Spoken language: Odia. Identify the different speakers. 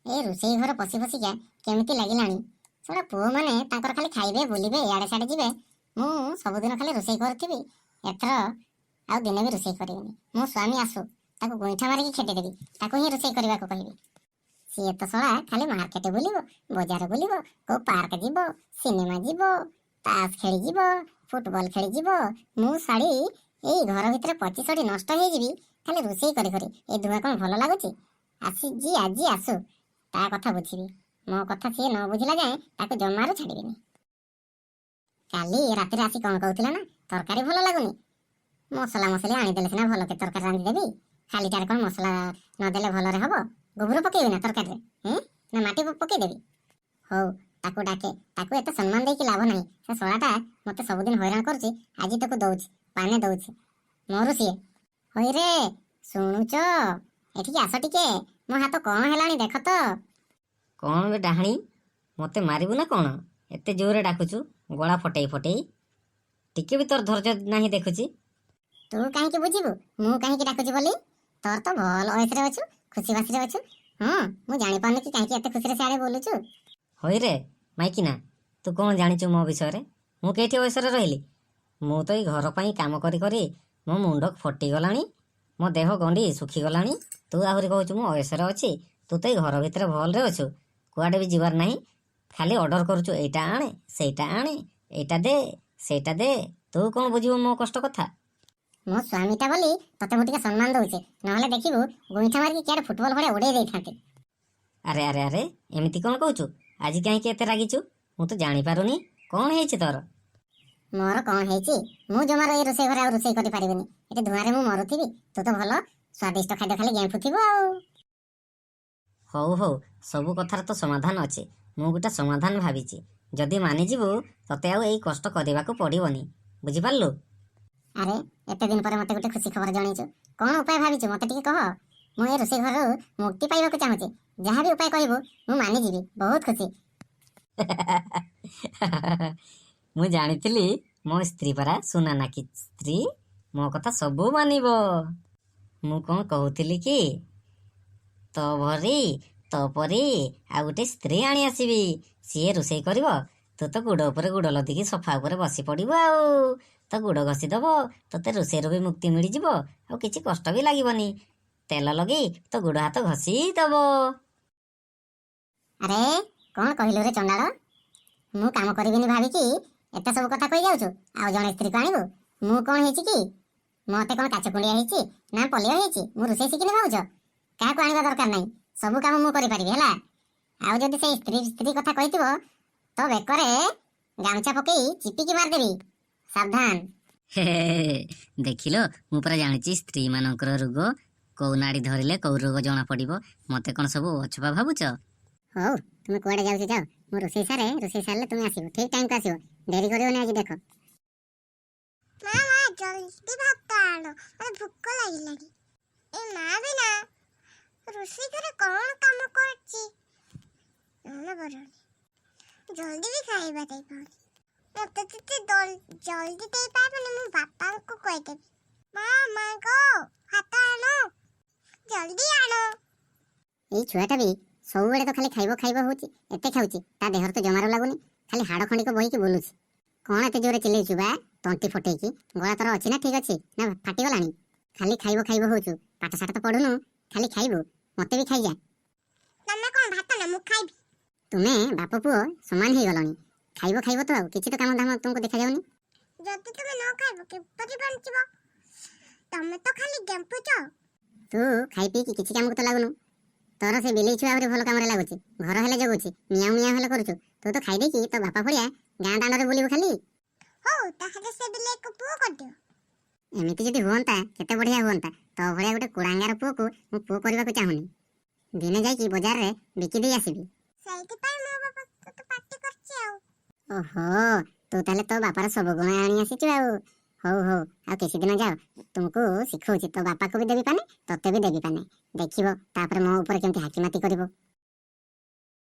Speaker 1: ଏ ରୋଷେଇ ଘର ପଶି ପଶିକା କେମିତି ଲାଗିଲାଣି। ସେଗୁଡ଼ା ପୁଅମାନେ ତାଙ୍କର ଖାଲି ଖାଇବେ ବୁଲିବେ ଇଆଡ଼େ ସିଆଡ଼େ ଯିବେ। ମୁଁ ସବୁଦିନ ଖାଲି ରୋଷେଇ କରୁଥିବି। ଏଥର ଆଉ ଦିନେ ବି ରୋଷେଇ କରିବିନି। ମୋ ସ୍ୱାମୀ ଆସୁ, ତାକୁ ଗୋଇଠା ମାରିକି ଖେଟିଦେବି। ତାକୁ ହିଁ ରୋଷେଇ କରିବାକୁ କହିବି। ସିଏ ତ ଶଳା ଖାଲି ମାର୍କେଟ ବୁଲିବ, ବଜାର ବୁଲିବ, କୋଉ ପାର୍କ ଯିବ, ସିନେମା ଯିବ, ତାସ ଖେଳିଯିବ, ଫୁଟବଲ ଖେଳିଯିବ। ମୁଁ ଶାଢ଼ୀ ଏଇ ଘର ଭିତରେ ପଚି ସଢ଼ି ନଷ୍ଟ ହେଇଯିବି ଖାଲି ରୋଷେଇ କରି କରି। ଏ ଧୂଆଁ କ'ଣ ଭଲ ଲାଗୁଛି? ଆଜି ଆସୁ, ତା କଥା ବୁଝିବି। ମୋ କଥା ସିଏ ନ ବୁଝିଲା ଯାଏଁ ତାକୁ ଜମାରୁ ଛାଡ଼ିବିନି। କାଲି ରାତିରେ ଆସି କ'ଣ କହୁଥିଲା ନା ତରକାରୀ ଭଲ ଲାଗୁନି। ମସଲା ମସଲି ଆଣିଦେଲେ ସିନା ଭଲ କେ ତରକାରୀ ରାନ୍ଧିଦେବି। ଖାଲିଟାରେ କ'ଣ ମସଲା ନଦେଲେ ଭଲରେ ହବ? ଗୋବର ପକେଇବି ନା ତରକାରୀରେ, ନା ମାଟି ପକେଇଦେବି? ହଉ ତାକୁ ଡାକେ। ତାକୁ ଏତେ ସମ୍ମାନ ଦେଇକି ଲାଭ ନାହିଁ। ସେ ଶଳାଟା ମତେ ସବୁଦିନ ହଇରାଣ କରୁଛି। ଆଜି ତାକୁ ଦଉଛି, ପାନେ ଦଉଛି। ମରୁ ସିଏ। ହଇରେ ଶୁଣୁଛ, ଏଠିକି ଆସ ଟିକେ। ମୋ ହାତ କ'ଣ ହେଲାଣି ଦେଖ ତ।
Speaker 2: କ'ଣ ବେ ଡାହାଣୀ, ମତେ ମାରିବୁ ନା କ'ଣ? ଏତେ ଜୋରରେ ଡାକୁଛୁ ଗଳା ଫଟେଇ ଫଟେଇ। ଟିକେ ବି ତୋର ଧୈର୍ଯ୍ୟ ନାହିଁ ଦେଖୁଛି।
Speaker 1: ତୁ କାହିଁକି ବୁଝିବୁ ମୁଁ କାହିଁକି ଡାକୁଛି ବୋଲି? ତୋର ତ ଭଲ ବୟସରେ ଅଛୁ, ଖୁସି ବାସିରେ ଅଛୁ। ହଁ, ମୁଁ ଜାଣିପାରୁନି କି କାହିଁକି ଏତେ ଖୁସିରେ ସିଆଡ଼େ ବୋଲୁଛୁ।
Speaker 2: ହଇରେ ମାଇକିନା, ତୁ କ'ଣ ଜାଣିଛୁ ମୋ ବିଷୟରେ? ମୁଁ କେଇଠି ବୟସରେ ରହିଲି? ମୁଁ ତ ଏଇ ଘର ପାଇଁ କାମ କରି କରି ମୋ ମୁଣ୍ଡ ଫଟିଗଲାଣି, ମୋ ଦେହ ଗଣ୍ଡି ଶୁଖିଗଲାଣି। ତୁ ଆହୁରି କହୁଛୁ ମୁଁ ବୟସରେ ଅଛି। ତୁ ତ ଏଇ ଘର ଭିତରେ ଭଲରେ ଅଛୁ, କୁଆଡ଼େ ବି ଯିବାର ନାହିଁ। ଖାଲି ଅର୍ଡ଼ର କରୁଛୁ, ଏଇଟା ଆଣେ, ସେଇଟା ଆଣେ, ଏଇଟା ଦେ, ସେଇଟା ଦେ। ତୁ କ'ଣ ବୁଝିବୁ ମୋ କଷ୍ଟ କଥା?
Speaker 1: ମୋ ସ୍ୱାମୀଟା ବୋଲି ତତେ ମୁଁ ଟିକେ ସମ୍ମାନ ଦଉଛି, ନହେଲେ ଦେଖିବୁ ଗୋଇଠା ମାରିକି କିଆଡ଼େ ଫୁଟବଲ ଭଳିଆ ଉଡ଼େଇ ଦେଇଥାନ୍ତି।
Speaker 2: ଆରେ ଆରେ ଆରେ, ଏମିତି କ'ଣ କହୁଛୁ? ଆଜି କାହିଁକି ଏତେ ରାଗିଛୁ? ମୁଁ ତ ଜାଣିପାରୁନି, କ'ଣ ହେଇଛି ତୋର?
Speaker 1: ମୋର କ'ଣ ହେଇଛି? ମୁଁ ଜମାରୁ ଏଇ ରୋଷେଇ ଘରେ ଆଉ ରୋଷେଇ କରିପାରିବିନି। ଏଠି ଧୂଆଁରେ ମୁଁ ମରୁଥିବି, ତୁ ତ ଭଲ ସ୍ୱାଦିଷ୍ଟ ଖାଦ୍ୟ ଖାଲି ଗେମ୍ଫୁଥିବୁ ଆଉ।
Speaker 2: ହଉ ହଉ, ସବୁ କଥାର ତ ସମାଧାନ ଅଛି। ମୁଁ ଗୋଟେ ସମାଧାନ ଭାବିଛି। ଯଦି ମାନିଯିବୁ ତତେ ଆଉ ଏଇ କଷ୍ଟ କରିବାକୁ ପଡ଼ିବନି। ବୁଝିପାରିଲୁ?
Speaker 1: ଆରେ ଏତେ ଦିନ ପରେ ମତେ ଗୋଟେ ଖୁସି ଖବର ଜଣେଇଛୁ। କ'ଣ ଉପାୟ ଭାବିଛୁ ମତେ ଟିକେ କହ। ମୁଁ ଏ ରୋଷେଇ ଘରରୁ ମୁକ୍ତି ପାଇବାକୁ ଚାହୁଁଛି। ଯାହା ବି ଉପାୟ କହିବୁ ମୁଁ ମାନିଯିବି। ବହୁତ ଖୁସି।
Speaker 2: ମୁଁ ଜାଣିଥିଲି, ମୋ ସ୍ତ୍ରୀ ପରା ସୁନାନାକି ସ୍ତ୍ରୀ, ମୋ କଥା ସବୁ ମାନିବ। ମୁଁ କ'ଣ କହୁଥିଲି କି, ତୋ ଭରି ତୋ ପରି ଆଉ ଗୋଟେ ସ୍ତ୍ରୀ ଆଣି ଆସିବି। ସିଏ ରୋଷେଇ କରିବ, ତୁ ତ ଗୁଡ଼ ଉପରେ ଗୁଡ଼ ଲଦିକି ସୋଫା ଉପରେ ବସି ପଡ଼ିବୁ। ଆଉ ତ ଗୁଡ଼ ଘଷିଦବ, ତୋତେ ରୋଷେଇରୁ ବି ମୁକ୍ତି ମିଳିଯିବ। ଆଉ କିଛି କଷ୍ଟ ବି ଲାଗିବନି। ତେଲ ଲଗେଇ ତୋ ଗୁଡ଼ ହାତ ଘଷି ଦବ।
Speaker 1: ଆରେ କ'ଣ କହିଲୁ ରେ ଚଣ୍ଡାଳ? ମୁଁ କାମ କରିବିନି ଭାବିକି ଏତେ ସବୁ କଥା କହି ଯାଉଛୁ, ଆଉ ଜଣେ ସ୍ତ୍ରୀକୁ ଆଣିବୁ? ମୁଁ କ'ଣ ହେଇଛି କି? ମତେ କ'ଣ କାଚ କୁଣ୍ଡିଆ ହେଇଛି ନା ପଲିଆ ହେଇଛି? ମୁଁ ରୋଷେଇ ଶିଖିନି ଭାବୁଛ? କାହାକୁ ଆଣିବା ଦରକାର ନାହିଁ, ସବୁ କାମ ମୁଁ କରିପାରିବି ହେଲା। ଆଉ ଯଦି ସେଇ ସ୍ତ୍ରୀ କଥା କହିଥିବ ତ ବେକରେ ଗାମୁଛା ପକେଇ ଚିପିକି ମାରିଦେବି। ସାବଧାନ।
Speaker 2: ଦେଖିଲ, ମୁଁ ପୁରା ଜାଣିଛି ସ୍ତ୍ରୀ ମାନଙ୍କର ରୋଗ, କୋଉ ନାଡ଼ି ଧରିଲେ କୋଉ ରୋଗ ଜଣା ପଡ଼ିବ। ମତେ କ'ଣ ସବୁ ଅଛପା ଭାବୁଛ?
Speaker 1: ହଉ, ତୁମେ କୁଆଡ଼େ ଯାଉଛ ଯାଅ। ମୁଁ ରୋଷେଇ ସାରିଲେ ତୁମେ ଆସିବ। ଠିକ୍ ଟାଇମକୁ ଆସିବ, ଡେରି କରିବନି ଆଜି। ଦେଖ
Speaker 3: ମା ଜଲ୍ଦି ଭାତ ଆଣ, ମତେ ଭୋକ ଲାଗିଲାଣି। ଏ ମା ବି ନା ରୋଷେଇ ଘରେ କ'ଣ କାମ କରୁଛି? ଜଲ୍ଦି ବି ଖାଇବା ଦେଇପାରୁନି। ମତେ ଯଦି ଜଲ୍ଦି ଦେଇପାରିବନି, ମୁଁ ବାପାଙ୍କୁ କହିଦେବି। ମା ଗো ଭାତ ଆଣ, ଜଲ୍ଦି ଆଣ।
Speaker 1: ଏଇ ଛୁଆଟା ବି ସବୁବେଳେ ତ ଖାଲି ଖାଇବ ଖାଇବ ହଉଛି। ଏତେ ଖାଉଛି, ତା ଦେହରେ ତ ଜମାରୁ ଲାଗୁନି। ଖାଲି ହାଡ଼ ଖଣ୍ଡିକ ବୋହିକି ବୁଲୁଛି। କ'ଣ ଏତେ ଜୋରେ ଚିଲେଇଛୁ ବା ତଣ୍ଟି ଫଟେଇକି? ଗଳା ତୋର ଅଛି ନା ଠିକ୍ ଅଛି, ନା ଫାଟିଗଲାଣି? ଖାଲି ଖାଇବ ଖାଇବ ହଉଛୁ, ପାଠ ସାଠ ତ ପଢୁନୁ, ଖାଲି ଖାଇବୁ। ମତେ ବି ଖାଇଯା।
Speaker 3: ତମେ କ'ଣ ଭାତ ନା ମୁଁ ଖାଇବି?
Speaker 1: ତୁମେ ବାପ ପୁଅ ସମାନ ହେଇଗଲଣି। ଖାଇବ ଖାଇବ ତ, ଆଉ କିଛି ତ କାମ ଧାମ ତୁମକୁ ଦେଖାଯାଉନି।
Speaker 3: ଯଦି ତୁମେ ନ ଖାଇବ କିପରି ବଞ୍ଚିବ? ତମେ ତ ଖାଲି ଗେମ୍ପୁଛ।
Speaker 1: ତୁ ଖାଇ ପିଇକି କିଛି କାମକୁ ତ ଲାଗୁନୁ। ତୋର ସେ ବିଲେଇ ଛୁଆ ଆହୁରି ଭଲ କାମରେ ଲାଗୁଛି। ଘର ହେଲେ ଜଗୁଛି, ମିଆଁ ମିଆଁ ହେଲେ କରୁଛୁ। ତୁ ତ ଖାଇଦେଇକି ତୋ ବାପା ଭଳିଆ ଗାଁ ଦାଣ୍ଡରେ ବୁଲିବୁ ଖାଲି।
Speaker 3: ହଉ, ତାହେଲେ ସେ ବିଲେଇକୁ ପୁଅ କରିଦିଅ।
Speaker 1: ଏମିତି ଯଦି ହୁଅନ୍ତା କେତେ ବଢିଆ ହୁଅନ୍ତା। ତୋ ଭଳିଆ ଗୋଟେ କୁଳାଙ୍ଗାର ପୁଅକୁ ମୁଁ ପୁଅ କରିବାକୁ ଚାହୁଁନି। ଦିନେ ଯାଇକି ବଜାରରେ ବିକି ଦେଇ ଆସିବି।
Speaker 3: ସେଇଥିପାଇଁ ମୋ ବାପା ତତେ ପାଟି କରିଛି ଆଉ।
Speaker 1: ଓହୋ, ତୁ ତାହେଲେ ତୋ ବାପାର ସବୁ ଗୁଣ ଆଣି ଆସିଛୁ ଆଉ। ହଉ ହଉ, ଆଉ କିଛି ଦିନ ଯାଉ, ତୁମକୁ ଶିଖଉଛି। ତୋ ବାପାକୁ ବି ଦେବି ପାନେ, ତତେ ବି ଦେବି ପାନେ। ଦେଖିବ ତାପରେ ମୋ ଉପରେ କେମିତି ହାକିମାତି କରିବ।